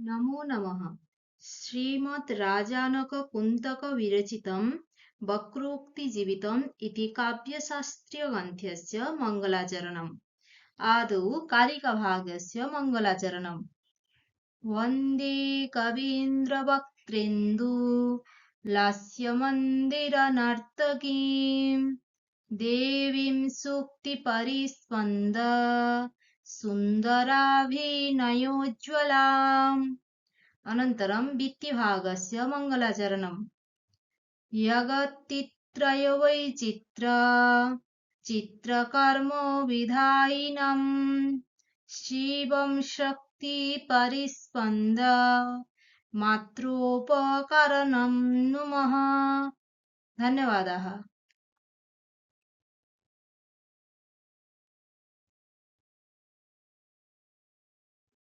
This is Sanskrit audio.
नमो नमः। श्रीमद् राजानककुन्तक विरचितं वक्रोक्तिजीवितम् इति काव्यशास्त्रीयग्रन्थस्य मङ्गलाचरणम्। आदौ कारिकाभागस्य मङ्गलाचरणम्। वन्दे कवीन्द्रवक्त्रेन्दु लास्यमन्दिरनर्तकीं देवीं सूक्तिपरिस्पन्द सुन्दराभिनयोज्ज्वलाम्। अनन्तरं भित्तिभागस्य मङ्गलाचरणम्। जगत्त्रयवैचित्र्य चित्रकर्मविधायिनं शिवं शक्तिपरिस्पन्द मात्रोपकरणं नुमः। धन्यवादाः।